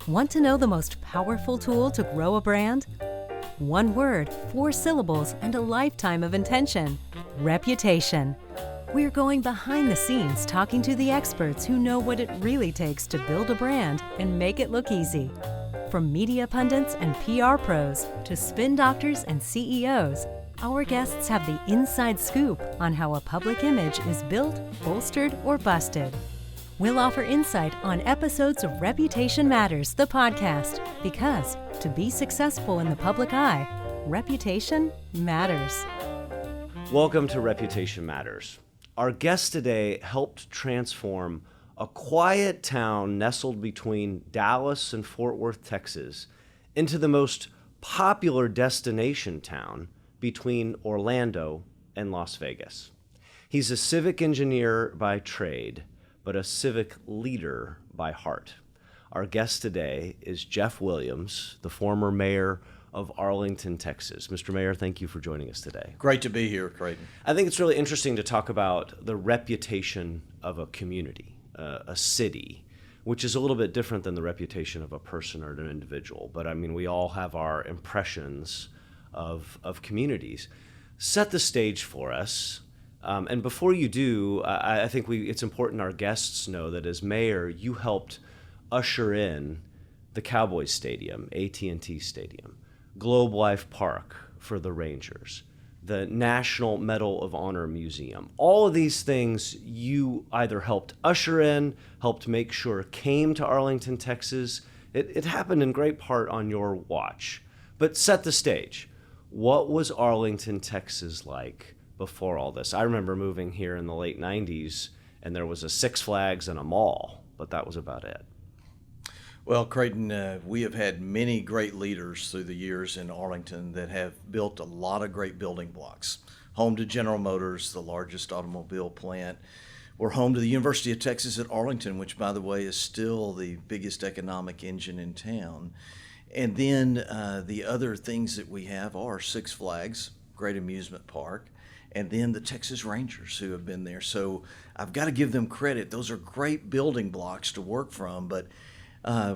Want to know the most powerful tool to grow a brand? One word, 4 syllables, and a lifetime of intention. Reputation. We're going behind the scenes talking to the experts who know what it really takes to build a brand and make it look easy. From media pundits and PR pros to spin doctors and CEOs, our guests have the inside scoop on how a public image is built, bolstered, or busted. We'll offer insight on episodes of Reputation Matters, the podcast, because to be successful in the public eye, reputation matters. Welcome to Reputation Matters. Our guest today helped transform a quiet town nestled between Dallas and Fort Worth, Texas, into the most popular destination town between Orlando and Las Vegas. He's a civic engineer by trade, but a civic leader by heart. Our guest today is Jeff Williams, the former mayor of Arlington, Texas. Mr. Mayor, thank you for joining us today. Great to be here, Creighton. I think it's really interesting to talk about the reputation of a community, a city, which is a little bit different than the reputation of a person or an individual. But I mean, we all have our impressions of communities. Set the stage for us. And before you do, I think it's important our guests know that as mayor, you helped usher in the Cowboys Stadium, AT&T Stadium, Globe Life Park for the Rangers, the National Medal of Honor Museum. All of these things you either helped usher in, helped make sure came to Arlington, Texas. It happened in great part on your watch. But set the stage. What was Arlington, Texas like before all this? I remember moving here in the late 90s, and there was a Six Flags and a mall, but that was about it. Well, Creighton, we have had many great leaders through the years in Arlington that have built a lot of great building blocks. Home to General Motors, the largest automobile plant. We're home to the University of Texas at Arlington, which, by the way, is still the biggest economic engine in town. And then the other things that we have are Six Flags, great amusement park, and then the Texas Rangers who have been there. So I've got to give them credit. Those are great building blocks to work from. But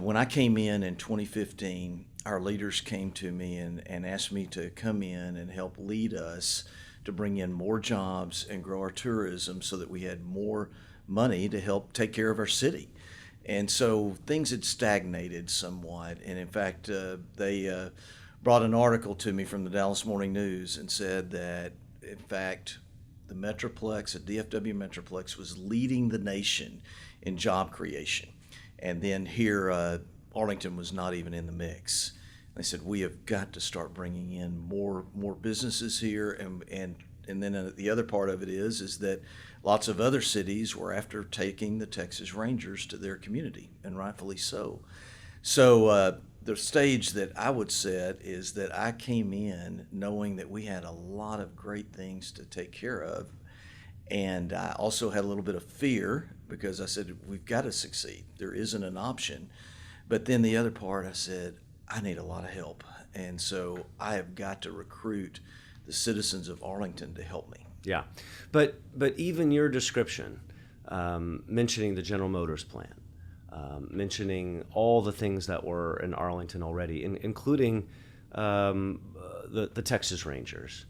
when I came in 2015, our leaders came to me and asked me to come in and help lead us to bring in more jobs and grow our tourism so that we had more money to help take care of our city. And so things had stagnated somewhat. And in fact, they brought an article to me from the Dallas Morning News and said that, in fact, the Metroplex, the DFW Metroplex, was leading the nation in job creation. And then here, Arlington was not even in the mix. They said, we have got to start bringing in more businesses here. And then the other part of it is that lots of other cities were after taking the Texas Rangers to their community, and rightfully so. So the stage that I would set is that I came in knowing that we had a lot of great things to take care of. And I also had a little bit of fear because I said, we've got to succeed. There isn't an option. But then the other part, I said, I need a lot of help. And so I have got to recruit the citizens of Arlington to help me. Yeah. But even your description, mentioning the General Motors plant, mentioning all the things that were in Arlington already, including the Texas Rangers.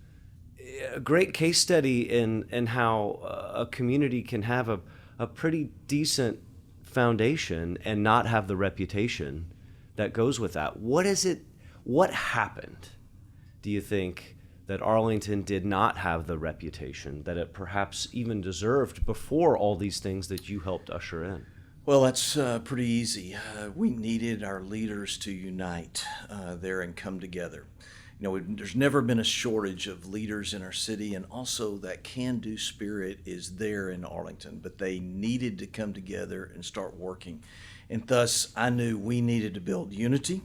A great case study in how a community can have a pretty decent foundation and not have the reputation that goes with that. What happened, do you think, that Arlington did not have the reputation that it perhaps even deserved before all these things that you helped usher in? Well, that's pretty easy. We needed our leaders to unite there and come together. You know, there's never been a shortage of leaders in our city, and also that can-do spirit is there in Arlington, but they needed to come together and start working. And thus, I knew we needed to build unity,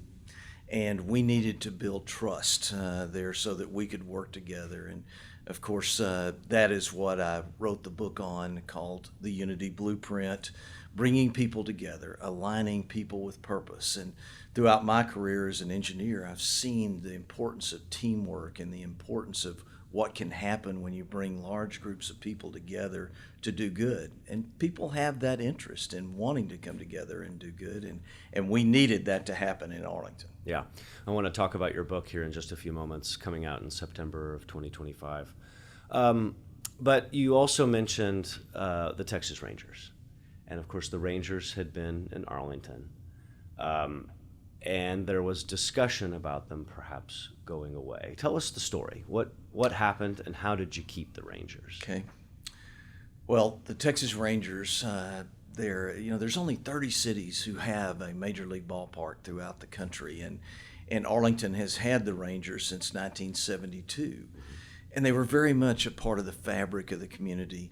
and we needed to build trust there so that we could work together. And of course, that is what I wrote the book on, called The Unity Blueprint, bringing people together, aligning people with purpose. And throughout my career as an engineer, I've seen the importance of teamwork and the importance of what can happen when you bring large groups of people together to do good. And people have that interest in wanting to come together and do good, and we needed that to happen in Arlington. Yeah. I want to talk about your book here in just a few moments, coming out in September of 2025. But you also mentioned the Texas Rangers. And of course, the Rangers had been in Arlington. And there was discussion about them perhaps going away. Tell us the story. What happened, and how did you keep the Rangers? Okay. Well, the Texas Rangers, there's only 30 cities who have a major league ballpark throughout the country, and Arlington has had the Rangers since 1972, and they were very much a part of the fabric of the community,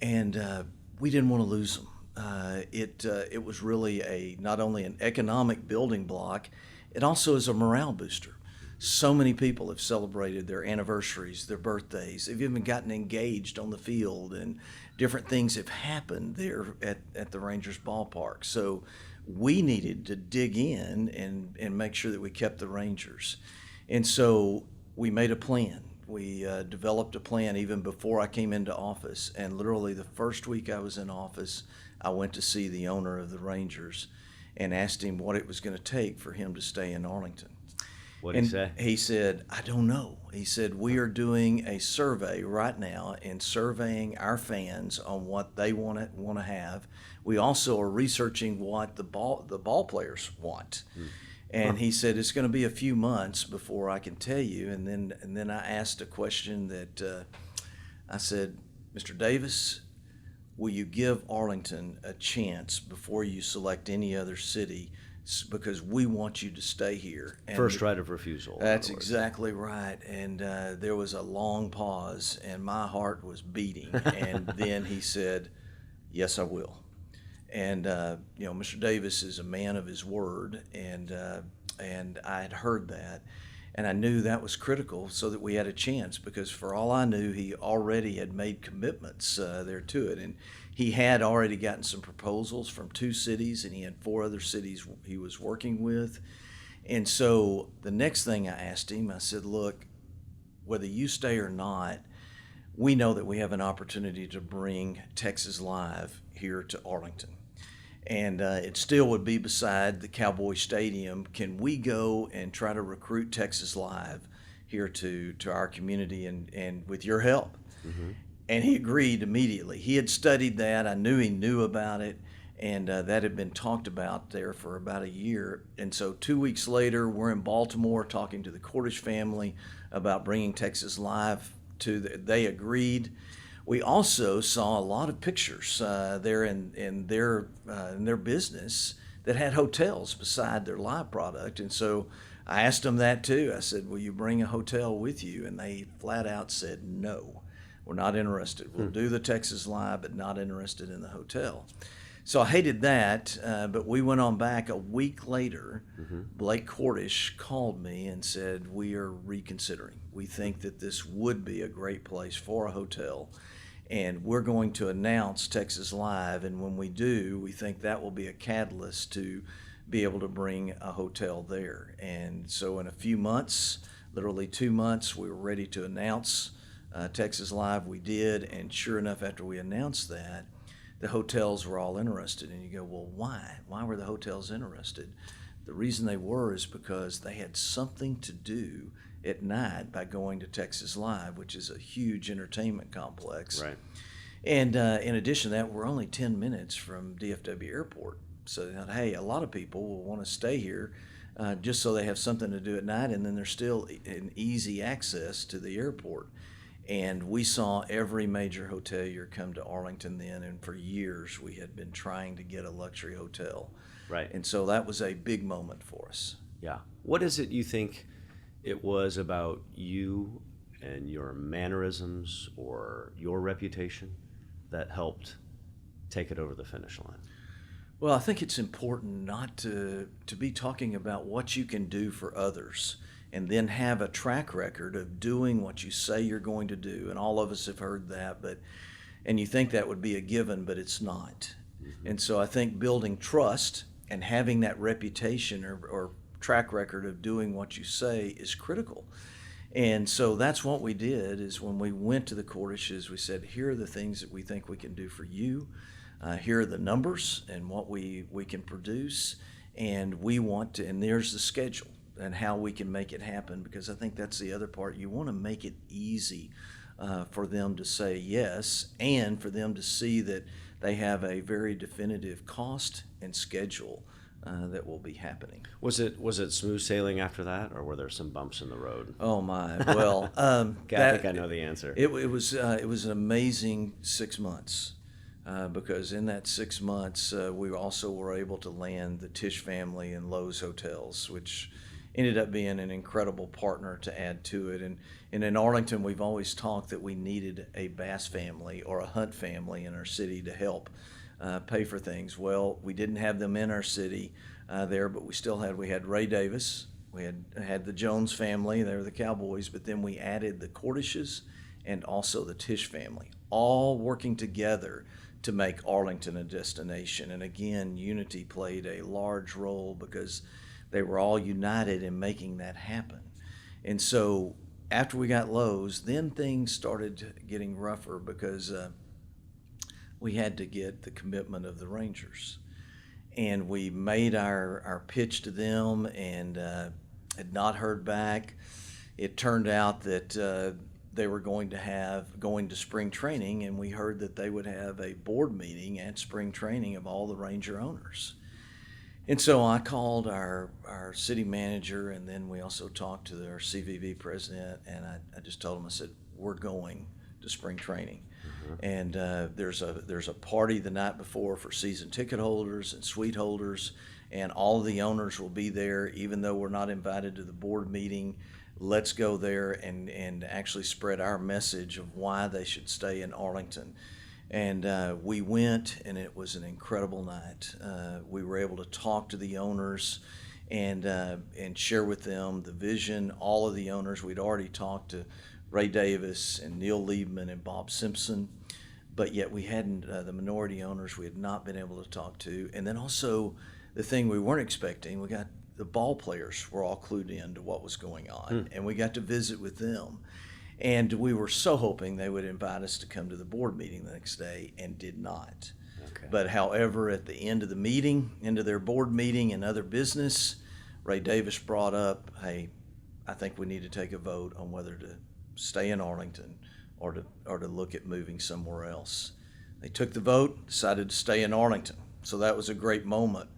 and we didn't want to lose them. It was really not only an economic building block, it also is a morale booster. So many people have celebrated their anniversaries, their birthdays. They've even gotten engaged on the field, and different things have happened there at the Rangers ballpark. So we needed to dig in and make sure that we kept the Rangers. And so we made a plan. We developed a plan even before I came into office. And literally the first week I was in office, I went to see the owner of the Rangers and asked him what it was going to take for him to stay in Arlington. What did he say? He said, I don't know. He said, we are doing a survey right now and surveying our fans on what they want to have. We also are researching what the ball players want. And he said, it's going to be a few months before I can tell you. And then I asked a question that I said, Mr. Davis, will you give Arlington a chance before you select any other city, because we want you to stay here? And First right of refusal. That's exactly right. And there was a long pause, and my heart was beating. And then he said, yes, I will. And Mr. Davis is a man of his word, and I had heard that, and I knew that was critical so that we had a chance, because for all I knew, he already had made commitments there to it. And he had already gotten some proposals from 2 cities, and he had 4 other cities he was working with. And so the next thing I asked him, I said, look, whether you stay or not, we know that we have an opportunity to bring Texas Live here to Arlington. And it still would be beside the Cowboy Stadium. Can we go and try to recruit Texas Live here to our community and with your help? Mm-hmm. And he agreed immediately. He had studied that. I knew he knew about it, and that had been talked about there for about a year. And so 2 weeks later, we're in Baltimore talking to the Cordish family about bringing Texas Live they agreed. We also saw a lot of pictures there in their business that had hotels beside their live product. And so I asked them that too. I said, will you bring a hotel with you? And they flat out said, no, we're not interested. We'll do the Texas Live, but not interested in the hotel. So I hated that, but we went on back a week later. Mm-hmm. Blake Cordish called me and said, we are reconsidering. We think that this would be a great place for a hotel, and we're going to announce Texas Live, and when we do, we think that will be a catalyst to be able to bring a hotel there. And so in a few months, literally 2 months, we were ready to announce Texas Live. We did, and sure enough, after we announced that, the hotels were all interested. And you go, well, why? Why were the hotels interested? The reason they were is because they had something to do at night by going to Texas Live, which is a huge entertainment complex. Right. And in addition to that, we're only 10 minutes from DFW Airport. So they thought, hey, a lot of people will want to stay here just so they have something to do at night, and then there's still an easy access to the airport. And we saw every major hotelier come to Arlington then, and for years we had been trying to get a luxury hotel. Right. And so that was a big moment for us. Yeah. What is it you think it was about you and your mannerisms or your reputation that helped take it over the finish line? Well, I think it's important not to be talking about what you can do for others and then have a track record of doing what you say you're going to do. And all of us have heard that, and you think that would be a given, but it's not. Mm-hmm. And so I think building trust and having that reputation or track record of doing what you say is critical. And so that's what we did is when we went to the Cordishes, we said, here are the things that we think we can do for you. Here are the numbers and what we can produce. And we want to, and there's the schedule and how we can make it happen, because I think that's the other part. You want to make it easy for them to say yes, and for them to see that they have a very definitive cost and schedule that will be happening. Was it smooth sailing after that, or were there some bumps in the road? Oh my! Well, I think I know the answer. It was an amazing 6 months, because in that 6 months we also were able to land the Tisch family and Lowe's hotels, which ended up being an incredible partner to add to it. And in Arlington, we've always talked that we needed a Bass family or a Hunt family in our city to help pay for things. Well, we didn't have them in our city there, but we had Ray Davis, we had the Jones family, they were the Cowboys, but then we added the Cordishes and also the Tisch family, all working together to make Arlington a destination. And again, unity played a large role because they were all united in making that happen. And so after we got Lowe's, then things started getting rougher because we had to get the commitment of the Rangers. And we made our pitch to them and had not heard back. It turned out that they were going to spring training, and we heard that they would have a board meeting at spring training of all the Ranger owners. And so I called our city manager, and then we also talked to our CVV president, and I just told him, I said, we're going to spring training. And there's a party the night before for season ticket holders and suite holders, and all of the owners will be there, even though we're not invited to the board meeting. Let's go there and actually spread our message of why they should stay in Arlington. And we went, and it was an incredible night. We were able to talk to the owners and share with them the vision. All of the owners, we'd already talked to Ray Davis and Neil Liebman and Bob Simpson, but yet we hadn't, the minority owners we had not been able to talk to. And then also the thing we weren't expecting, we got the ball players were all clued in to what was going on, and we got to visit with them. And we were so hoping they would invite us to come to the board meeting the next day, and did not. Okay. But however, at the end of the meeting, into their board meeting and other business, Ray Davis brought up, hey, I think we need to take a vote on whether to stay in Arlington or to look at moving somewhere else. They took the vote, decided to stay in Arlington. So that was a great moment.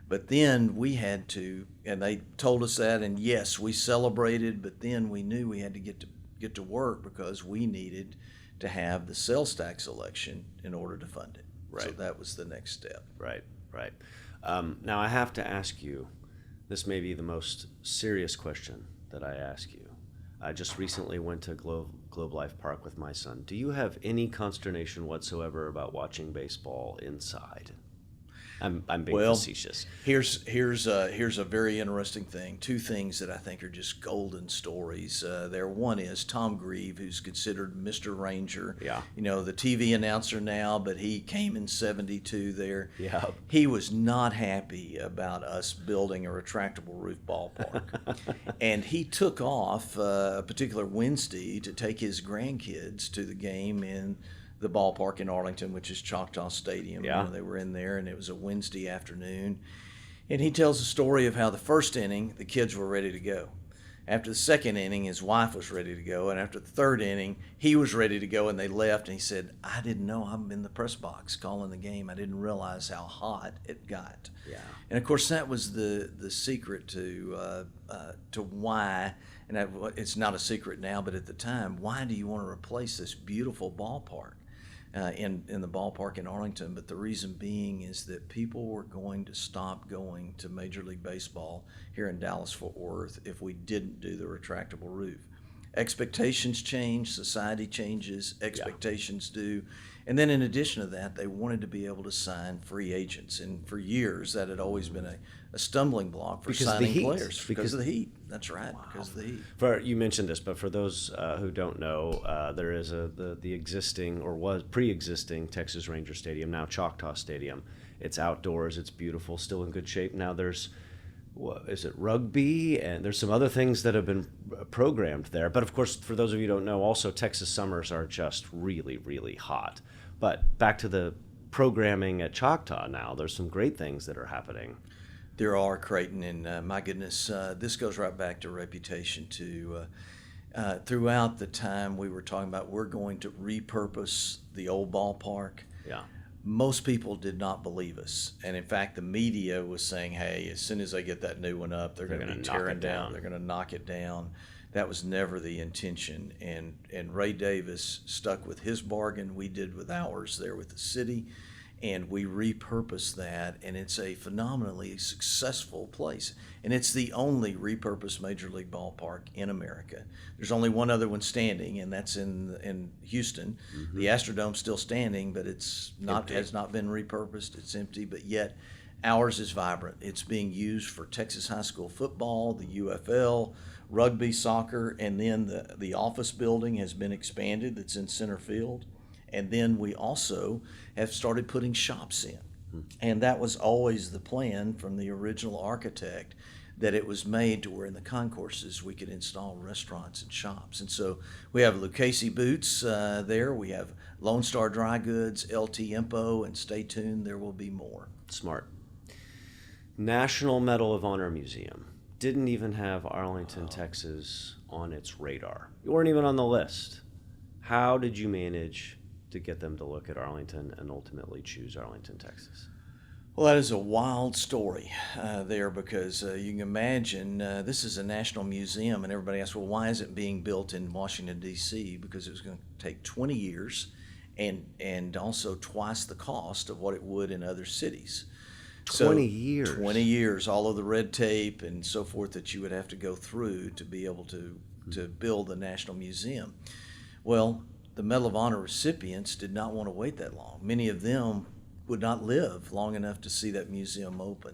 But then we had to, and they told us that, and yes, we celebrated, but then we knew we had to get to work because we needed to have the sales tax election in order to fund it. Right. So that was the next step. Right. Now I have to ask you, this may be the most serious question that I ask you. I just recently went to Globe Life Park with my son. Do you have any consternation whatsoever about watching baseball inside? I'm being facetious. Here's a very interesting thing. Two things that I think are just golden stories. One is Tom Grieve, who's considered Mr. Ranger. Yeah. You know, the TV announcer now, but he came in '72 there. Yeah. He was not happy about us building a retractable roof ballpark. And he took off a particular Wednesday to take his grandkids to the game in the ballpark in Arlington, which is Choctaw Stadium. Yeah. You know, they were in there, and it was a Wednesday afternoon. And he tells the story of how the first inning, the kids were ready to go. After the second inning, his wife was ready to go. And after the third inning, he was ready to go, and they left. And he said, I didn't know. I'm in the press box calling the game. I didn't realize how hot it got. Yeah. And, of course, that was the secret to why, and it's not a secret now, but at the time, why do you want to replace this beautiful ballpark? In the ballpark in Arlington, but the reason being is that people were going to stop going to Major League Baseball here in Dallas-Fort Worth if we didn't do the retractable roof. Expectations change, society changes, expectations do, and then in addition to that, they wanted to be able to sign free agents, and for years that had always been a stumbling block for signing players because of the heat. That's right, because of the heat. You mentioned this, but for those who don't know, there is the existing or was pre-existing Texas Ranger Stadium, now Choctaw Stadium. It's outdoors, it's beautiful, still in good shape. Now there's is it rugby? And there's some other things that have been programmed there. But of course, for those of you who don't know, also Texas summers are just really, really hot. But back to the programming at Choctaw now, there's some great things that are happening. There are, Creighton, and my goodness, this goes right back to reputation too. Throughout the time we were talking about we're going to repurpose the old ballpark, Yeah. most people did not believe us. And in fact, the media was saying, hey, as soon as they get that new one up, they're going to be tearing down. They're going to knock it down. That was never the intention. And Ray Davis stuck with his bargain. We did with ours there with the city. And we repurposed that, and it's a phenomenally successful place. And it's the only repurposed Major League ballpark in America. There's only one other one standing, and that's in Houston. Mm-hmm. The Astrodome's still standing, but it's not has not been repurposed. It's empty, but yet ours is vibrant. It's being used for Texas high school football, the UFL, rugby, soccer, and then the office building has been expanded. That's in center field. And then we also have started putting shops in. And that was always the plan from the original architect, that it was made to where in the concourses we could install restaurants and shops. And so we have Lucchese Boots there. We have Lone Star Dry Goods, LT Impo, and stay tuned, there will be more. Smart. National Medal of Honor Museum. Didn't even have Arlington, Texas on its radar. You weren't even on the list. How did you manage to get them to look at Arlington and ultimately choose Arlington, Texas? Well, that is a wild story there, because you can imagine this is a national museum, and everybody asks, well, why is it being built in Washington, D.C.? Because it was going to take 20 years and also twice the cost of what it would in other cities. 20 years. 20 years, all of the red tape and so forth that you would have to go through to be able to build the National Museum. Well, the Medal of Honor recipients did not want to wait that long. Many of them would not live long enough to see that museum open.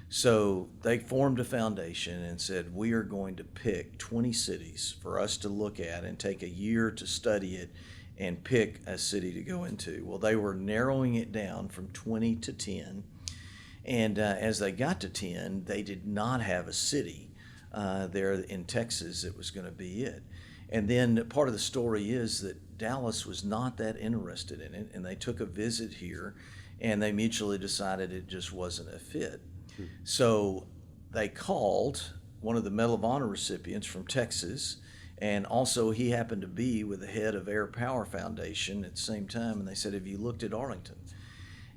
So they formed a foundation and said, we are going to pick 20 cities for us to look at and take a year to study it and pick a city to go into. Well, they were narrowing it down from 20 to 10. And as they got to 10, they did not have a city there in Texas that was going to be it. And then part of the story is that Dallas was not that interested in it, and they took a visit here, and they mutually decided it just wasn't a fit. So they called one of the Medal of Honor recipients from Texas, and also he happened to be with the head of Air Power Foundation at the same time, and they said, have you looked at Arlington?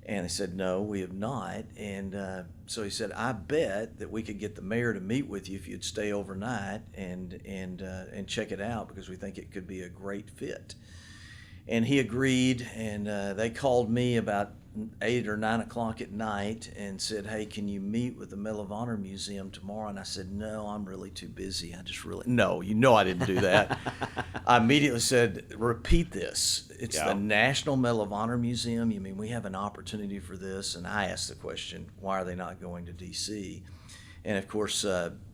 And they said, no, we have not. And so he said, I bet that we could get the mayor to meet with you if you'd stay overnight and check it out, because we think it could be a great fit. And he agreed, and they called me about 8 or 9 o'clock at night and said, hey, can you meet with the Medal of Honor Museum tomorrow? And I said, no, I'm really too busy. No, you know I didn't do that. I immediately said, repeat this. It's the National Medal of Honor Museum. You mean we have an opportunity for this? And I asked the question, why are they not going to D.C.? And of course,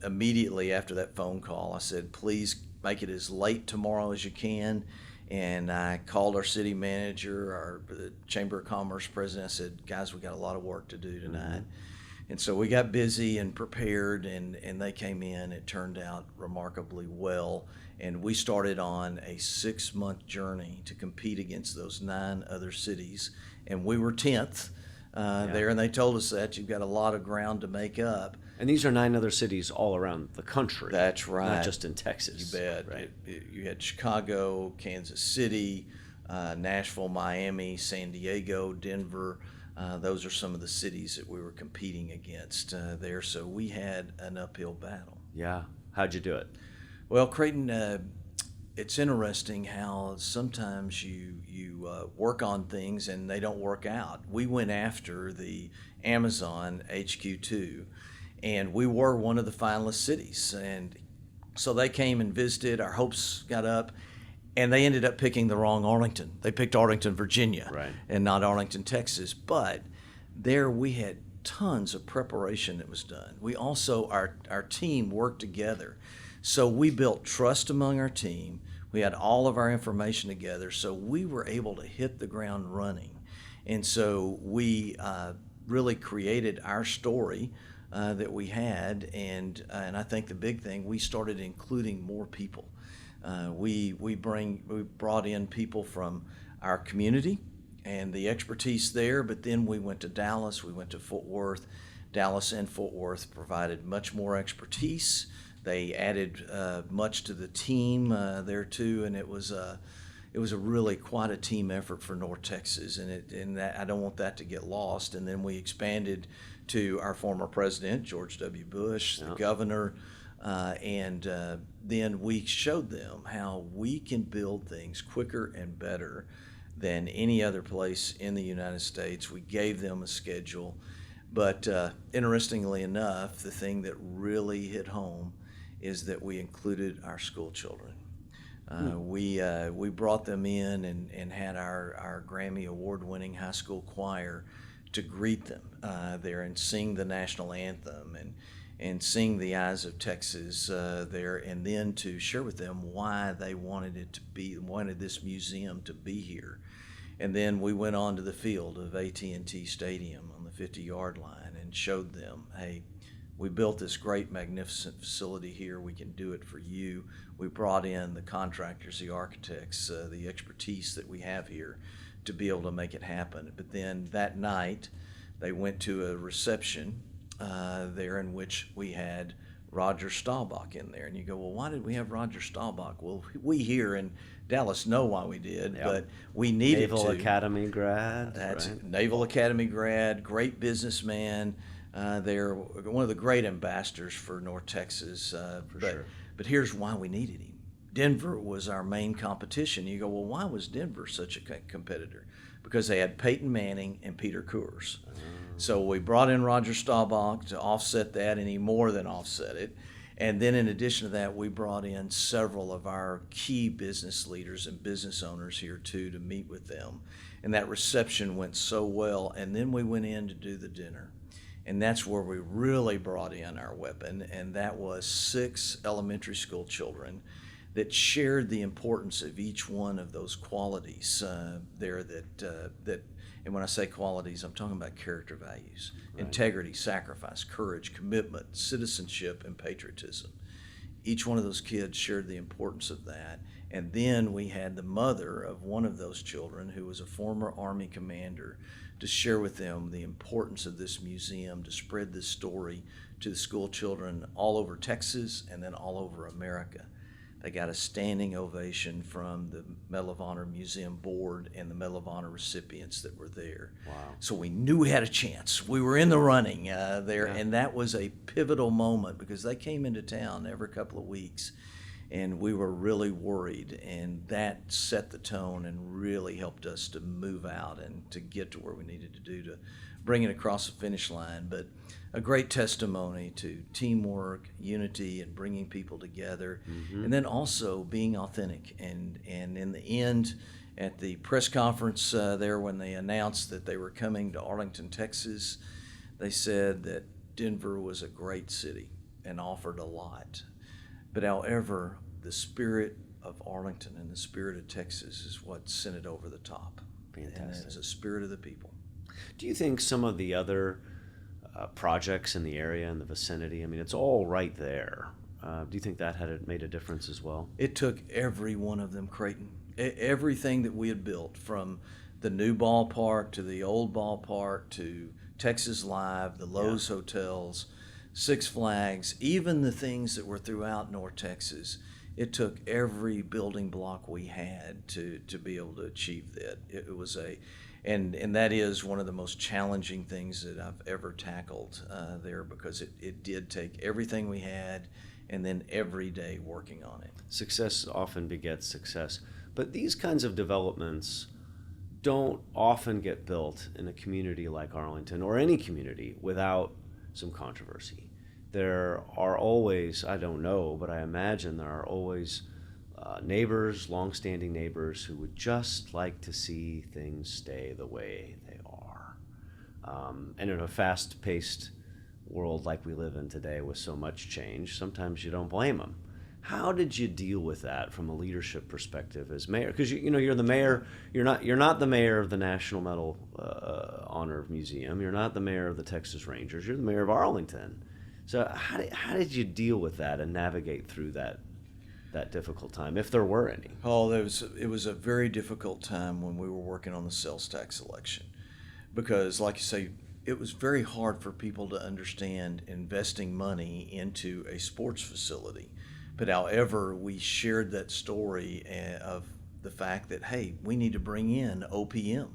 immediately after that phone call, I said, please make it as late tomorrow as you can. And I called our city manager, our Chamber of Commerce president. I said, guys, we got a lot of work to do tonight. Mm-hmm. And so we got busy and prepared, and they came in. It turned out remarkably well. And we started on a 6-month journey to compete against those 9 other cities. And we were 10th there, and they told us that you've got a lot of ground to make up. And these are 9 other cities all around the country. That's right. Not just in Texas. You bet. Right. You had Chicago, Kansas City, Nashville, Miami, San Diego, Denver. Those are some of the cities that we were competing against there. So we had an uphill battle. Yeah. How'd you do it? Well, Creighton, it's interesting how sometimes you work on things and they don't work out. We went after the Amazon HQ2. And we were one of the finalist cities. And so they came and visited. Our hopes got up. And they ended up picking the wrong Arlington. They picked Arlington, Virginia, right, and not Arlington, Texas. But there we had tons of preparation that was done. We also, our team worked together. So we built trust among our team. We had all of our information together. So we were able to hit the ground running. And so we really created our story that we had, and I think the big thing, we started including more people. We brought in people from our community and the expertise there, but then we went to Dallas, we went to Fort Worth. Dallas and Fort Worth provided much more expertise. They added much to the team there too, and it was a really quite a team effort for North Texas, and that I don't want that to get lost. And then we expanded to our former president, George W. Bush, the governor, and then we showed them how we can build things quicker and better than any other place in the United States. We gave them a schedule, but interestingly enough, the thing that really hit home is that we included our school children. We brought them in and had our Grammy award-winning high school choir to greet them there and sing the national anthem and sing the Eyes of Texas there, and then to share with them why they wanted this museum to be here. And then we went on to the field of AT&T Stadium on the 50-yard line and showed them, hey, we built this great, magnificent facility here. We can do it for you. We brought in the contractors, the architects, the expertise that we have here to be able to make it happen. But then that night, they went to a reception there in which we had Roger Staubach in there. And you go, well, why did we have Roger Staubach? Well, we here in Dallas know why we did, but we needed Naval to. Academy grad. That's right? Naval Academy grad, great businessman. They're one of the great ambassadors for North Texas. Sure. But here's why we needed him. Denver was our main competition. You go, well, why was Denver such a competitor? Because they had Peyton Manning and Peter Coors. So we brought in Roger Staubach to offset that, and he more than offset it. And then in addition to that, we brought in several of our key business leaders and business owners here too to meet with them. And that reception went so well. And then we went in to do the dinner. And that's where we really brought in our weapon, and that was 6 elementary school children that shared the importance of each one of those qualities there that, and when I say qualities, I'm talking about character values, right. Integrity, sacrifice, courage, commitment, citizenship, and patriotism. Each one of those kids shared the importance of that. And then we had the mother of one of those children, who was a former Army commander, to share with them the importance of this museum, to spread this story to the school children all over Texas and then all over America. They got a standing ovation from the Medal of Honor Museum Board and the Medal of Honor recipients that were there. Wow. So we knew we had a chance. We were in the running there, and that was a pivotal moment because they came into town every couple of weeks, and we were really worried, and that set the tone and really helped us to move out and to get to where we needed to do to bring it across the finish line. But a great testimony to teamwork, unity, and bringing people together, and then also being authentic. And in the end, at the press conference there when they announced that they were coming to Arlington, Texas, they said that Denver was a great city and offered a lot. But however, the spirit of Arlington and the spirit of Texas is what sent it over the top. Fantastic. And it's the spirit of the people. Do you think some of the other projects in the area, in the vicinity, I mean, it's all right there. Do you think that had made a difference as well? It took every one of them, Creighton. Everything that we had built, from the new ballpark to the old ballpark to Texas Live, the Lowe's hotels, Six Flags, even the things that were throughout North Texas, it took every building block we had to be able to achieve that. It was and that is one of the most challenging things that I've ever tackled there, because it did take everything we had and then every day working on it. Success often begets success. But these kinds of developments don't often get built in a community like Arlington, or any community, without some controversy. There are always, I don't know, but I imagine there are always neighbors, long-standing neighbors, who would just like to see things stay the way they are. And in a fast-paced world like we live in today with so much change, sometimes you don't blame them. How did you deal with that from a leadership perspective as mayor? Because you're the mayor. You're not the mayor of the National Medal Honor Museum. You're not the mayor of the Texas Rangers. You're the mayor of Arlington. So how did you deal with that and navigate through that difficult time, if there were any? Oh, it was a very difficult time when we were working on the sales tax election, because, like you say, it was very hard for people to understand investing money into a sports facility. But however, we shared that story of the fact that, hey, we need to bring in OPM.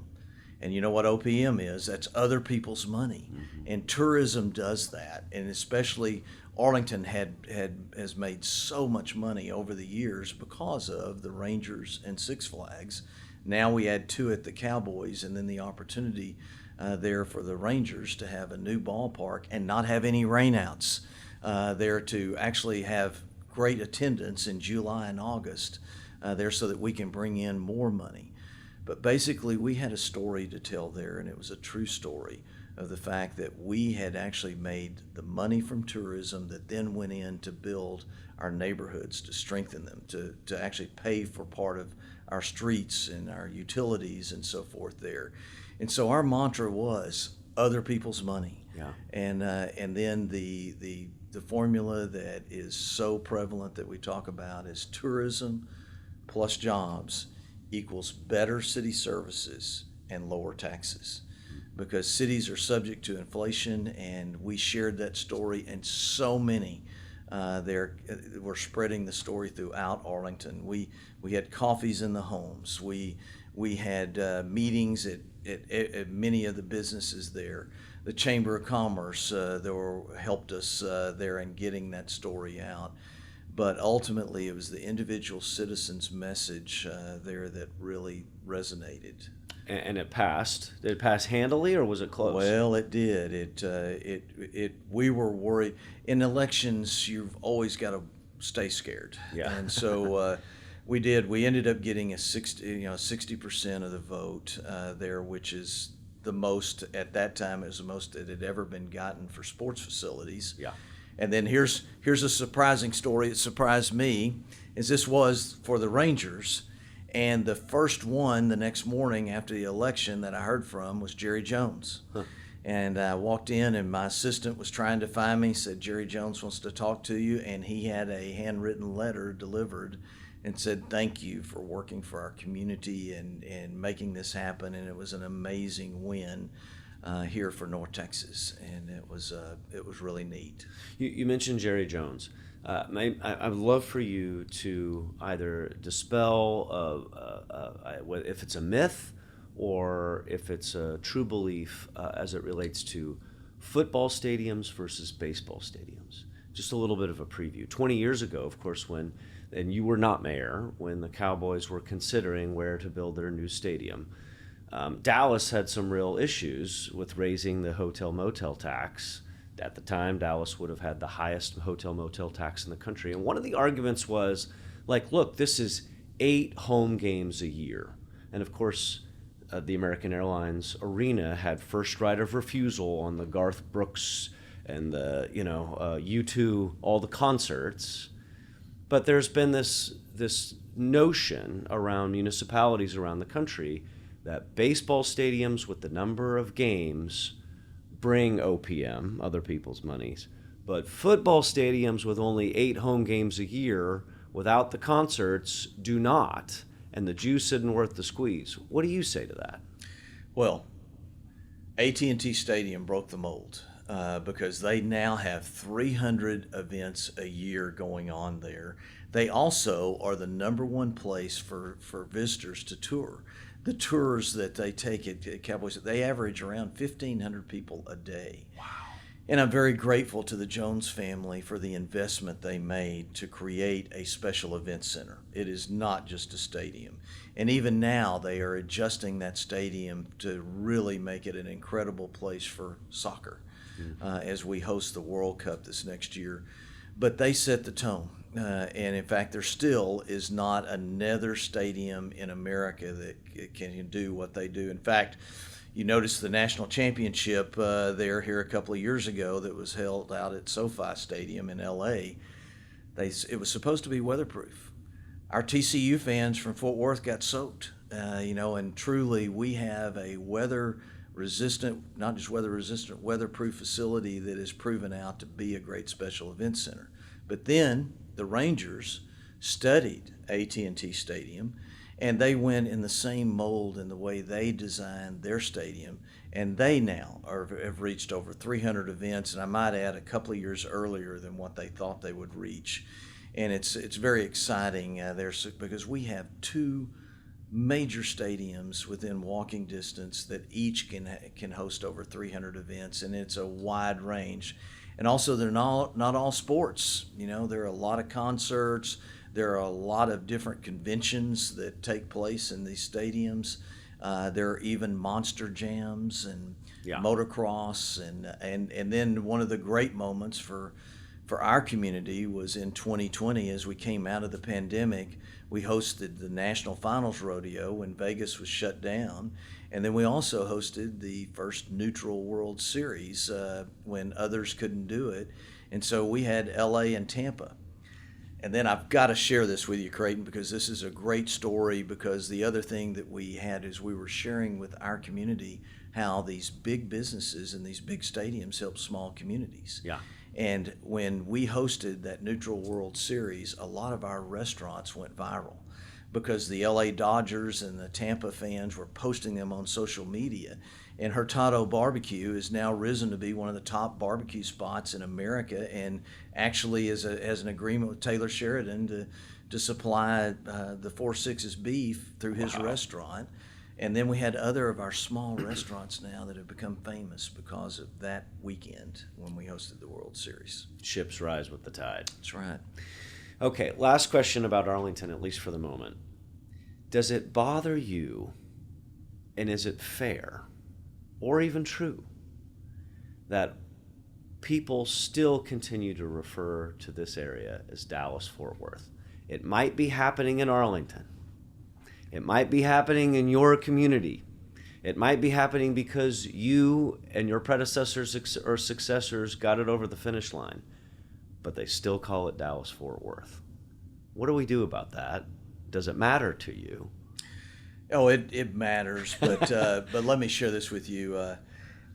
And you know what OPM is? That's other people's money. Mm-hmm. And tourism does that. And especially Arlington has made so much money over the years because of the Rangers and Six Flags. Now we add to it the Cowboys, and then the opportunity there for the Rangers to have a new ballpark and not have any rainouts there, to actually have great attendance in July and August there, so that we can bring in more money. But basically, we had a story to tell there, and it was a true story of the fact that we had actually made the money from tourism that then went in to build our neighborhoods, to strengthen them, to actually pay for part of our streets and our utilities and so forth there. And so our mantra was other people's money. Yeah. And then the formula that is so prevalent that we talk about is tourism plus jobs equals better city services and lower taxes, because cities are subject to inflation, and we shared that story, and so many we're spreading the story throughout Arlington. We had coffees in the homes. We had meetings at many of the businesses there. The Chamber of Commerce helped us there in getting that story out. But ultimately, it was the individual citizen's message there that really resonated. And it passed. Did it pass handily, or was it close? Well, it did. We were worried. In elections, you've always got to stay scared. Yeah. And so we did. We ended up getting 60% of the vote there, which is the most at that time. It was the most that had ever been gotten for sports facilities. Yeah. And then here's a surprising story. It surprised me, is this was for the Rangers, and the first one the next morning after the election that I heard from was Jerry Jones. Huh. And I walked in, and my assistant was trying to find me, said, Jerry Jones wants to talk to you, and he had a handwritten letter delivered and said, thank you for working for our community and making this happen. And it was an amazing win here for North Texas, and it was really neat. You mentioned Jerry Jones. I would love for you to either dispel if it's a myth or if it's a true belief as it relates to football stadiums versus baseball stadiums. Just a little bit of a preview. 20 years ago, of course, and you were not mayor, when the Cowboys were considering where to build their new stadium, Dallas had some real issues with raising the hotel-motel tax. At the time, Dallas would have had the highest hotel-motel tax in the country. And one of the arguments was, like, look, this is 8 home games a year. And, of course, the American Airlines Arena had first right of refusal on the Garth Brooks and the, U2, all the concerts. But there's been this notion around municipalities around the country that baseball stadiums with the number of games bring OPM, other people's monies, but football stadiums with only 8 home games a year without the concerts do not, and the juice isn't worth the squeeze. What do you say to that? Well, AT&T Stadium broke the mold because they now have 300 events a year going on there. They also are the number one place for visitors to tour. The tours that they take at Cowboys, they average around 1,500 people a day. Wow. And I'm very grateful to the Jones family for the investment they made to create a special event center. It is not just a stadium. And even now, they are adjusting that stadium to really make it an incredible place for soccer as we host the World Cup this next year. But they set the tone. And in fact, there still is not another stadium in America that can do what they do. In fact, you notice the national championship here a couple of years ago that was held out at SoFi Stadium in LA. It was supposed to be weatherproof. Our TCU fans from Fort Worth got soaked, and truly we have a not just weather resistant, weatherproof facility that is proven out to be a great special event center. But then the Rangers studied AT&T Stadium, and they went in the same mold in the way they designed their stadium, and they now have reached over 300 events, and I might add a couple of years earlier than what they thought they would reach. And it's very exciting because we have two major stadiums within walking distance that each can host over 300 events, and it's a wide range. And also, they're not all sports. There are a lot of concerts. There are a lot of different conventions that take place in these stadiums. There are even monster jams and motocross, and then one of the great moments for our community was in 2020 as we came out of the pandemic. We hosted the National Finals Rodeo when Vegas was shut down, and then we also hosted the first neutral World Series when others couldn't do it, and so we had LA and Tampa. And then I've got to share this with you, Creighton, because this is a great story, because the other thing that we had is we were sharing with our community how these big businesses and these big stadiums help small communities. Yeah. And when we hosted that Neutral World Series, a lot of our restaurants went viral because the LA Dodgers and the Tampa fans were posting them on social media. And Hurtado Barbecue has now risen to be one of the top barbecue spots in America, and actually has an agreement with Taylor Sheridan to supply the 4-6's beef through his restaurant. And then we had other of our small restaurants now that have become famous because of that weekend when we hosted the World Series. Ships rise with the tide. That's right. Okay, last question about Arlington, at least for the moment. Does it bother you, and is it fair, or even true, that people still continue to refer to this area as Dallas-Fort Worth? It might be happening in Arlington. It might be happening in your community. It might be happening because you and your predecessors or successors got it over the finish line, but they still call it Dallas-Fort Worth. What do we do about that? Does it matter to you? Oh, it matters, but let me share this with you.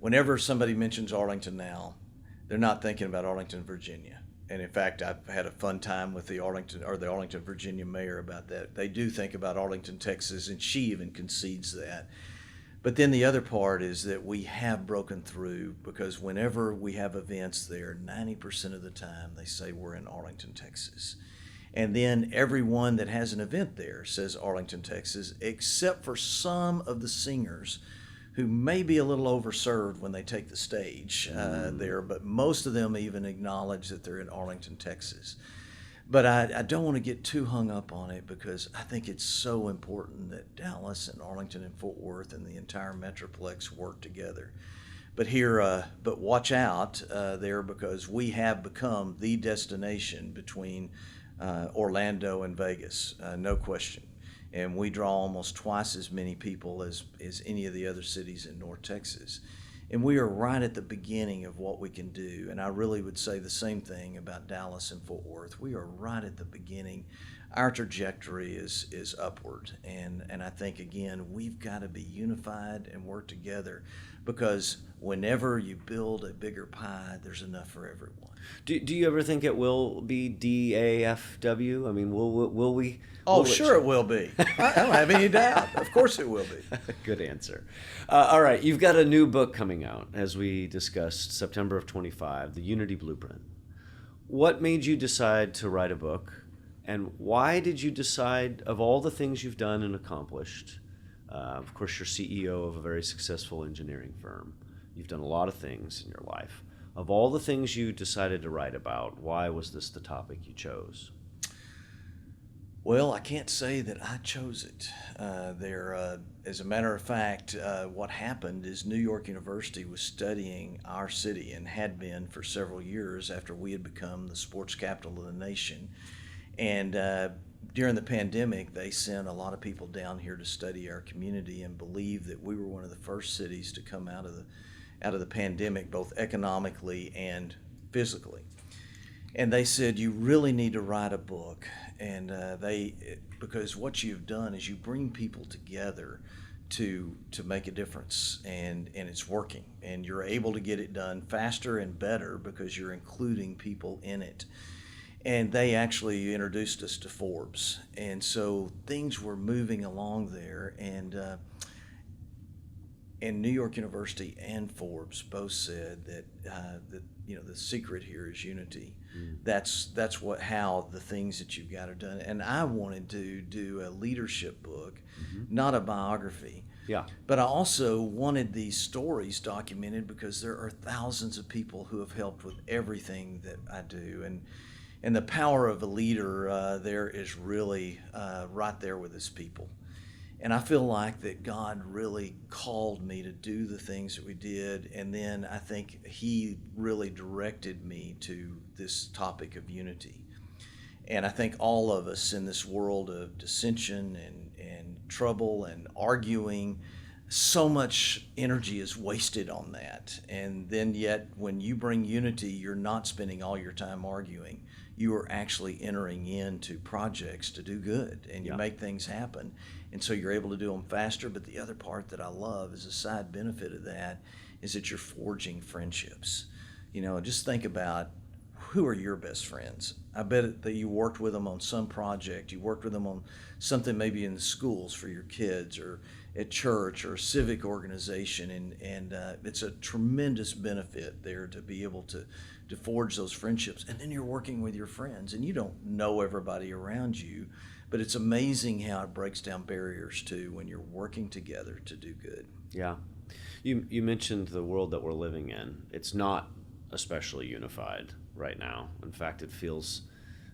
Whenever somebody mentions Arlington now, they're not thinking about Arlington, Virginia. And in fact, I've had a fun time with the Arlington, Virginia mayor about that. They do think about Arlington, Texas, and she even concedes that. But then the other part is that we have broken through, because whenever we have events there, 90% of the time they say we're in Arlington, Texas. And then everyone that has an event there says Arlington, Texas, except for some of the singers who may be a little overserved when they take the stage there, but most of them even acknowledge that they're in Arlington, Texas. But I don't want to get too hung up on it, because I think it's so important that Dallas and Arlington and Fort Worth and the entire Metroplex work together. But watch out there, because we have become the destination between Orlando and Vegas, no question. And we draw almost twice as many people as any of the other cities in North Texas. And we are right at the beginning of what we can do. And I really would say the same thing about Dallas and Fort Worth. We are right at the beginning. Our trajectory is upward. And I think, again, we've got to be unified and work together, because whenever you build a bigger pie, there's enough for everyone. Do you ever think it will be DAFW? I mean, will we? Oh, sure it will be. I don't have any doubt. Of course it will be. Good answer. All right, you've got a new book coming out, as we discussed, September of 25, The Unity Blueprint. What made you decide to write a book, and why did you decide, of all the things you've done and accomplished, of course you're CEO of a very successful engineering firm, you've done a lot of things in your life. Of all the things you decided to write about, why was this the topic you chose? Well, I can't say that I chose it. As a matter of fact, what happened is New York University was studying our city, and had been for several years after we had become the sports capital of the nation. And during the pandemic, they sent a lot of people down here to study our community, and believed that we were one of the first cities to come out of the pandemic, both economically and physically. And they said, you really need to write a book. And because what you've done is you bring people together to make a difference, and it's working. And you're able to get it done faster and better because you're including people in it. And they actually introduced us to Forbes. And so things were moving along there. And New York University and Forbes both said that the secret here is unity. That's how the things that you've got are done. And I wanted to do a leadership book, not a biography. Yeah. But I also wanted these stories documented because there are thousands of people who have helped with everything that I do. And the power of a leader there is really right there with his people. And I feel like that God really called me to do the things that we did. And then I think he really directed me to this topic of unity. And I think all of us in this world of dissension and trouble and arguing, so much energy is wasted on that. And then yet when you bring unity, you're not spending all your time arguing. You are actually entering into projects to do good, and you make things happen. And so you're able to do them faster. But the other part that I love is a side benefit of that is that you're forging friendships. Just think about, who are your best friends? I bet that you worked with them on some project. You worked with them on something maybe in the schools for your kids, or at church, or a civic organization. And it's a tremendous benefit there to be able to forge those friendships. And then you're working with your friends, and you don't know everybody around you, but it's amazing how it breaks down barriers too when you're working together to do good. Yeah. You mentioned the world that we're living in. It's not especially unified right now. In fact, it feels,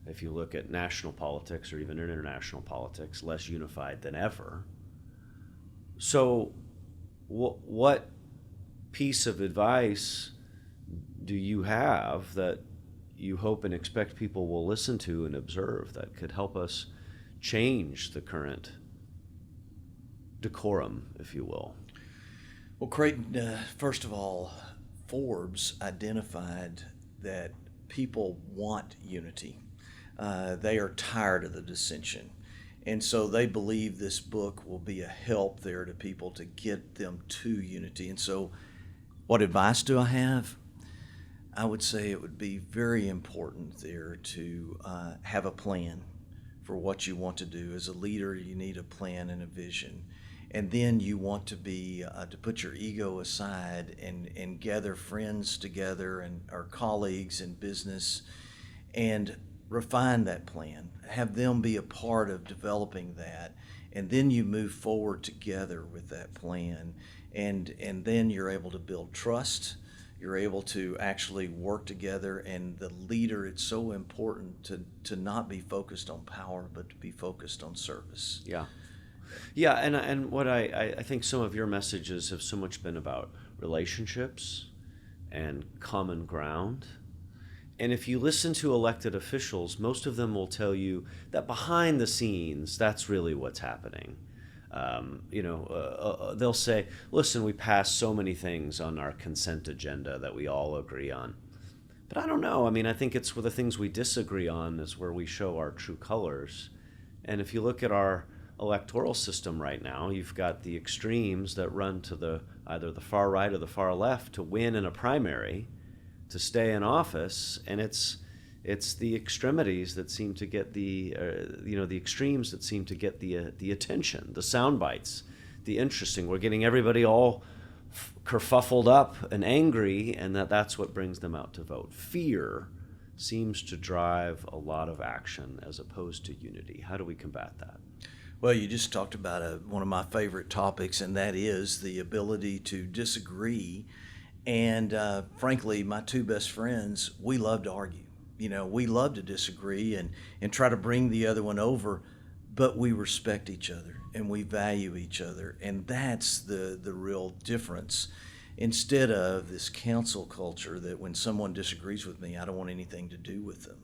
if you look at national politics or even international politics, less unified than ever. So what piece of advice do you have that you hope and expect people will listen to and observe that could help us change the current decorum, if you will? Well, Creighton, first of all, Forbes identified that people want unity. They are tired of the dissension. And so they believe this book will be a help there to people to get them to unity. And so what advice do I have? I would say it would be very important there to have a plan for what you want to do. As a leader, you need a plan and a vision. And then you want to be to put your ego aside and gather friends together and our colleagues in business and refine that plan. Have them be a part of developing that, and then you move forward together with that plan. And then you're able to build trust. You're able to actually work together, and the leader, it's so important to not be focused on power, but to be focused on service. Yeah, and what I think some of your messages have so much been about relationships and common ground. And if you listen to elected officials, most of them will tell you that behind the scenes, that's really what's happening. They'll say, listen, we passed so many things on our consent agenda that we all agree on. But I don't know. I mean, I think it's where the things we disagree on is where we show our true colors. And if you look at our electoral system right now, you've got the extremes that run to either the far right or the far left to win in a primary, to stay in office, and it's the extremities that seem to get the extremes that seem to get the attention, the sound bites, the interesting. We're getting everybody all kerfuffled up and angry, and that's what brings them out to vote. Fear seems to drive a lot of action as opposed to unity. How do we combat that? Well, you just talked about one of my favorite topics, and that is the ability to disagree. And frankly, my two best friends, we love to argue. We love to disagree and try to bring the other one over, but we respect each other and we value each other. And that's the real difference. Instead of this council culture that when someone disagrees with me, I don't want anything to do with them.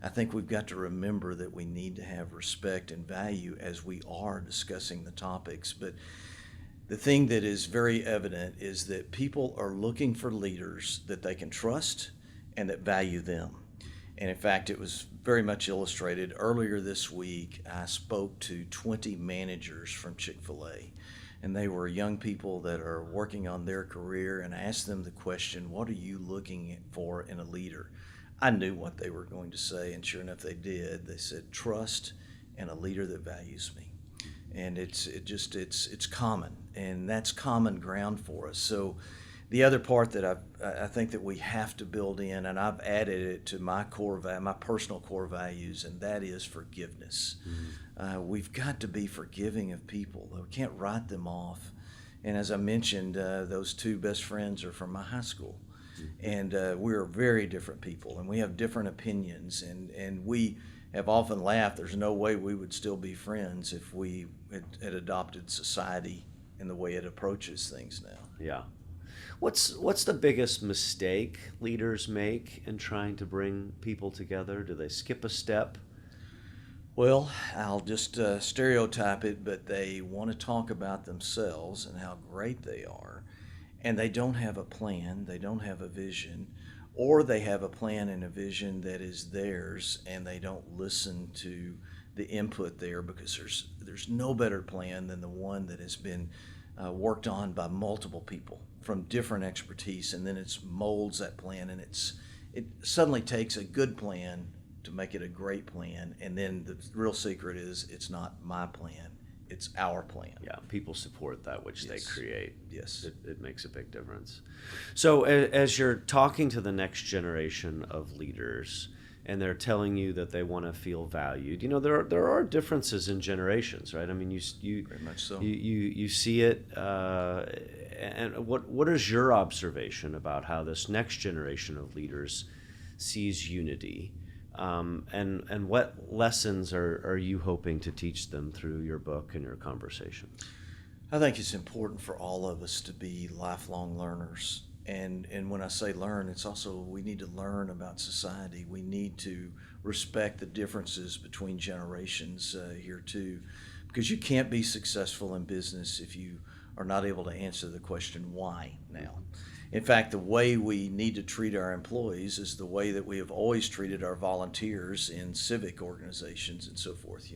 I think we've got to remember that we need to have respect and value as we are discussing the topics. But the thing that is very evident is that people are looking for leaders that they can trust and that value them. And in fact, it was very much illustrated. Earlier this week, I spoke to 20 managers from Chick-fil-A, and they were young people that are working on their career, and I asked them the question, what are you looking for in a leader? I knew what they were going to say, and sure enough, they did. They said, trust and a leader that values me. And it's common, and that's common ground for us. So the other part that I think that we have to build in, and I've added it to my personal core values, and that is forgiveness. We've got to be forgiving of people. We can't write them off. And as I mentioned, those two best friends are from my high school, and we're very different people, and we have different opinions, and we have often laughed. There's no way we would still be friends if we had adopted society in the way it approaches things now. Yeah. What's the biggest mistake leaders make in trying to bring people together? Do they skip a step? Well, I'll just stereotype it, but they want to talk about themselves and how great they are, and they don't have a plan, they don't have a vision, or they have a plan and a vision that is theirs, and they don't listen to the input there, because there's no better plan than the one that has been worked on by multiple people from different expertise, and then it molds that plan, and it suddenly takes a good plan to make it a great plan, and then the real secret is it's not my plan, it's our plan. Yeah, people support that which they create. Yes. It makes a big difference. So as you're talking to the next generation of leaders, and they're telling you that they want to feel valued, there are differences in generations, right? I mean, you Very much so. You see it, and what is your observation about how this next generation of leaders sees unity? And what lessons are you hoping to teach them through your book and your conversations? I think it's important for all of us to be lifelong learners. And when I say learn, it's also we need to learn about society. We need to respect the differences between generations here too, because you can't be successful in business if you are not able to answer the question why now. In fact, the way we need to treat our employees is the way that we have always treated our volunteers in civic organizations and so forth.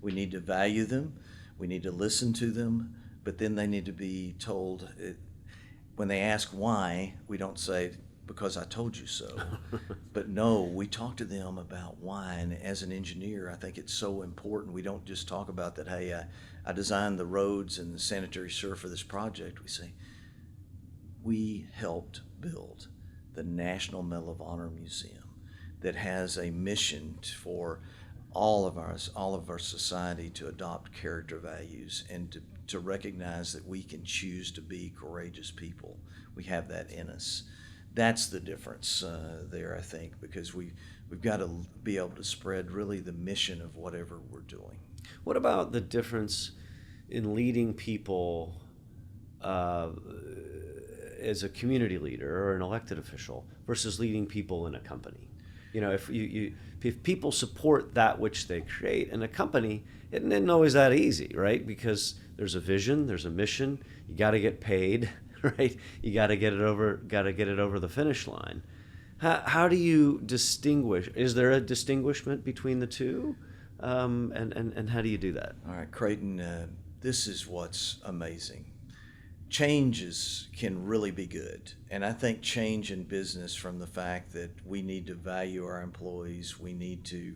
We need to value them, we need to listen to them, but then they need to be told. When they ask why, we don't say, because I told you so. But no, we talk to them about why. And as an engineer, I think it's so important. We don't just talk about that, hey, I designed the roads and the sanitary sewer for this project. We say, we helped build the National Medal of Honor Museum that has a mission for all of our society to adopt character values and to recognize that we can choose to be courageous people. We have that in us. That's the difference there, I think, because we've got to be able to spread really the mission of whatever we're doing. What about the difference in leading people as a community leader or an elected official versus leading people in a company? If people support that which they create in a company, it isn't always that easy, right? Because there's a vision, there's a mission, you got to get paid, right? You got to get it over the finish line. How do you distinguish? Is there a distinguishment between the two? And how do you do that? All right, Creighton, this is what's amazing. Changes can really be good, and I think change in business, from the fact that we need to value our employees, we need to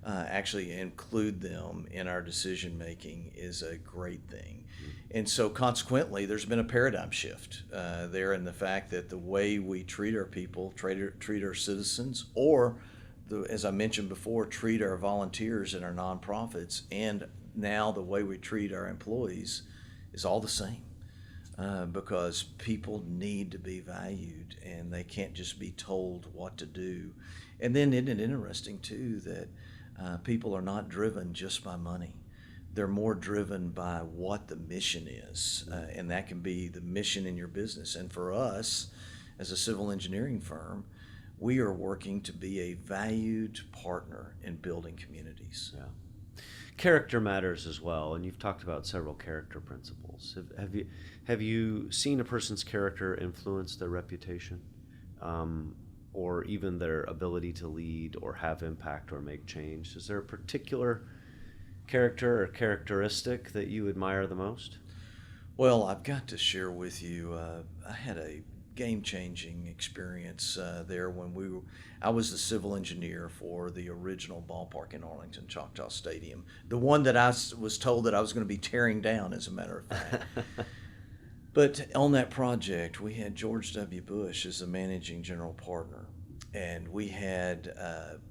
actually include them in our decision making, is a great thing. And so consequently, there's been a paradigm shift there in the fact that the way we treat our people, treat our citizens, or as I mentioned before, treat our volunteers and our nonprofits, and now the way we treat our employees is all the same. Because people need to be valued, and they can't just be told what to do. And then isn't it interesting too that people are not driven just by money. They're more driven by what the mission is, and that can be the mission in your business. And for us, as a civil engineering firm, we are working to be a valued partner in building communities. Yeah. Character matters as well, and you've talked about several character principles. Have you seen a person's character influence their reputation, or even their ability to lead or have impact or make change? Is there a particular character or characteristic that you admire the most? Well, I've got to share with you, I had a game-changing experience there when I was the civil engineer for the original ballpark in Arlington, Choctaw Stadium, the one that I was told that I was going to be tearing down, as a matter of fact. But on that project, we had George W. Bush as the managing general partner, and we had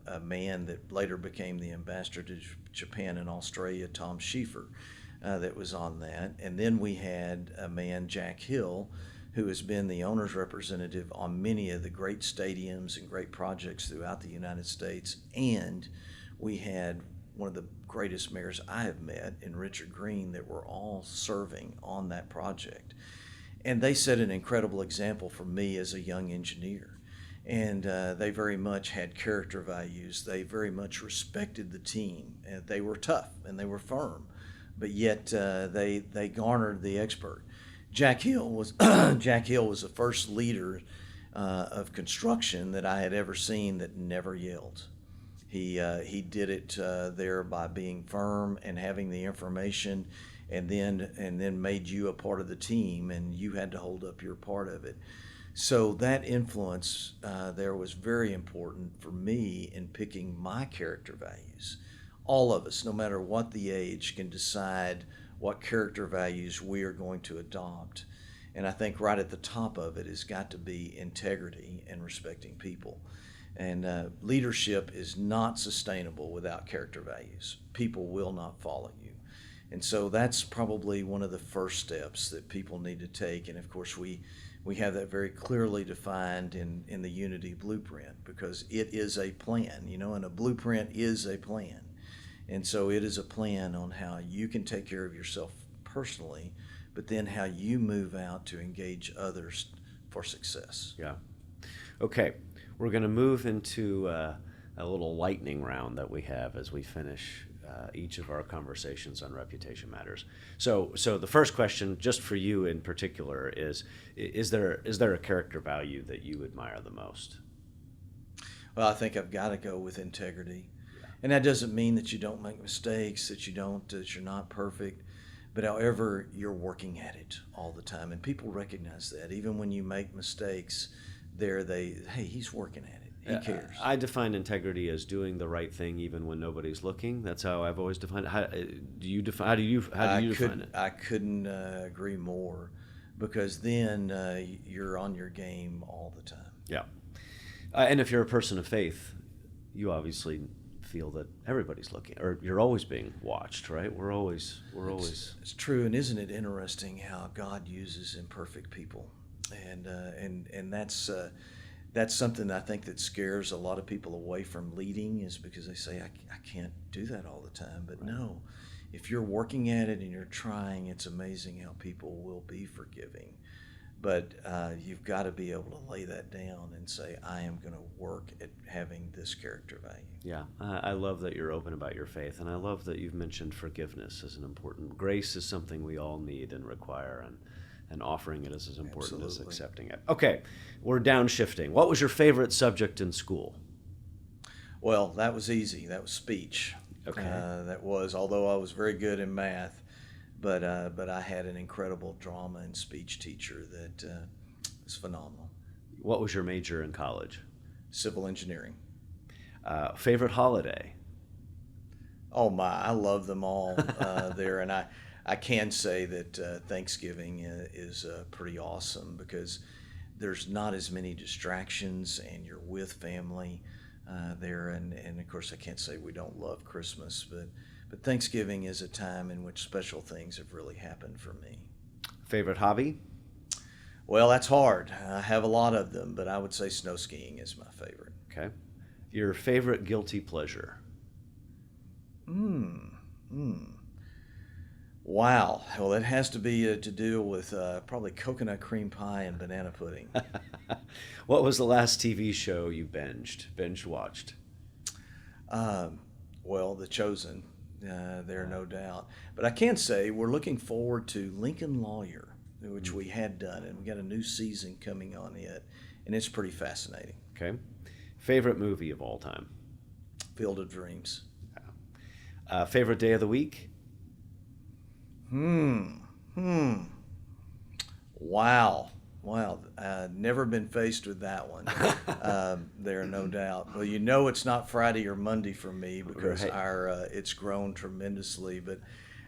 a man that later became the ambassador to Japan and Australia, Tom Schieffer, that was on that. And then we had a man, Jack Hill, who has been the owner's representative on many of the great stadiums and great projects throughout the United States. And we had one of the greatest mayors I have met in Richard Green that were all serving on that project. And they set an incredible example for me as a young engineer. And they very much had character values. They very much respected the team. And they were tough and they were firm, but yet they garnered the expert. Jack Hill was the first leader of construction that I had ever seen that never yelled. He did it there by being firm and having the information, and then made you a part of the team, and you had to hold up your part of it. So that influence there was very important for me in picking my character values. All of us, no matter what the age, can decide what character values we are going to adopt. And I think right at the top of it has got to be integrity and respecting people. And leadership is not sustainable without character values. People will not follow you. And so that's probably one of the first steps that people need to take. And of course, we have that very clearly defined in the Unity Blueprint, because it is a plan, and a blueprint is a plan. And so it is a plan on how you can take care of yourself personally, but then how you move out to engage others for success. Yeah. Okay. We're going to move into a little lightning round that we have as we finish each of our conversations on reputation matters. So the first question, just for you in particular, is there a character value that you admire the most? Well, I think I've got to go with integrity. And that doesn't mean that you don't make mistakes, that you're not perfect, but however, you're working at it all the time. And people recognize that. Even when you make mistakes, hey, he's working at it. He cares. I define integrity as doing the right thing even when nobody's looking. That's how I've always defined it. How do you define it? I couldn't agree more, because then you're on your game all the time. Yeah. And if you're a person of faith, you obviously feel that everybody's looking, or you're always being watched, right? We're always. It's true, and isn't it interesting how God uses imperfect people, and that's something I think that scares a lot of people away from leading, is because they say I can't do that all the time. But right. No, if you're working at it and you're trying, it's amazing how people will be forgiving. But you've got to be able to lay that down and say, I am going to work at having this character value. Yeah, I love that you're open about your faith, and I love that you've mentioned forgiveness as an important. Grace is something we all need and require, and offering it is as important as accepting it. Okay, we're downshifting. What was your favorite subject in school? Well, that was easy. That was speech. Okay. Although I was very good in math, but I had an incredible drama and speech teacher that was phenomenal. What was your major in college? Civil engineering. Favorite holiday? Oh my, I love them all there, and I can say that Thanksgiving is pretty awesome, because there's not as many distractions and you're with family there. And of course, I can't say we don't love Christmas, but Thanksgiving is a time in which special things have really happened for me. Favorite hobby? Well, that's hard. I have a lot of them, but I would say snow skiing is my favorite. Okay. Your favorite guilty pleasure? Wow. Well, it has to be to do with probably coconut cream pie and banana pudding. What was the last TV show you binge watched? Well, The Chosen, no doubt. But I can say we're looking forward to Lincoln Lawyer, which we had done, and we got a new season coming on it, and it's pretty fascinating. Okay. Favorite movie of all time? Field of Dreams. Favorite day of the week? Wow. Never been faced with that one. There, no doubt. Well, you know it's not Friday or Monday for me because Right. it's grown tremendously. But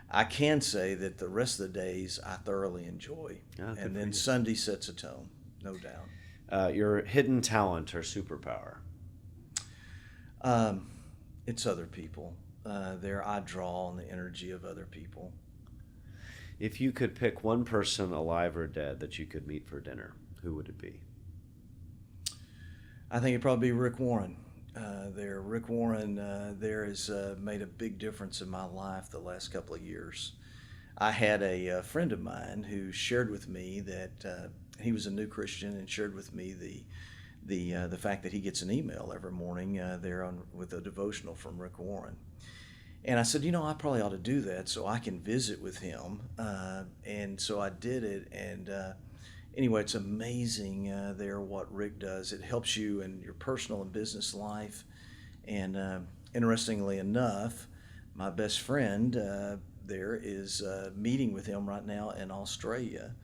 I can say that the rest of the days I thoroughly enjoy. Ah, good And for then you. Sunday sets a tone, no doubt. Your hidden talent or superpower? It's other people. There I draw on the energy of other people. If you could pick one person, alive or dead, that you could meet for dinner, who would it be? I think it'd probably be Rick Warren. Rick Warren there has made a big difference in my life the last couple of years. I had a friend of mine who shared with me that he was a new Christian and shared with me the fact that he gets an email every morning with a devotional from Rick Warren. And I said, I probably ought to do that so I can visit with him. And so I did it. And anyway, it's amazing what Rick does. It helps you in your personal and business life. And interestingly enough, my best friend there is meeting with him right now in Australia.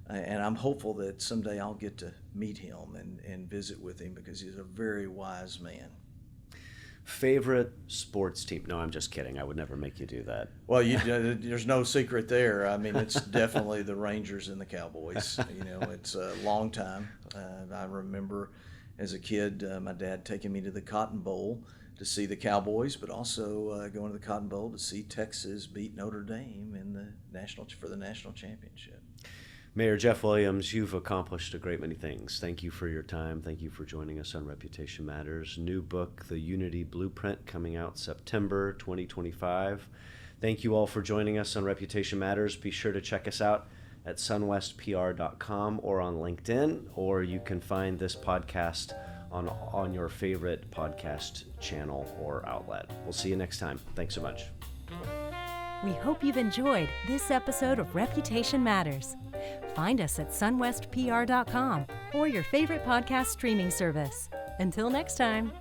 And I'm hopeful that someday I'll get to meet him and visit with him because he's a very wise man. Favorite sports team? No, I'm just kidding. I would never make you do that. Well, there's no secret there. I mean, it's definitely the Rangers and the Cowboys. It's a long time. I remember as a kid, my dad taking me to the Cotton Bowl to see the Cowboys, but also going to the Cotton Bowl to see Texas beat Notre Dame for the national championship. Mayor Jeff Williams, you've accomplished a great many things. Thank you for your time. Thank you for joining us on Reputation Matters. New book, The Unity Blueprint, coming out September 2025. Thank you all for joining us on Reputation Matters. Be sure to check us out at sunwestpr.com or on LinkedIn, or you can find this podcast on your favorite podcast channel or outlet. We'll see you next time. Thanks so much. We hope you've enjoyed this episode of Reputation Matters. Find us at sunwestpr.com or your favorite podcast streaming service. Until next time.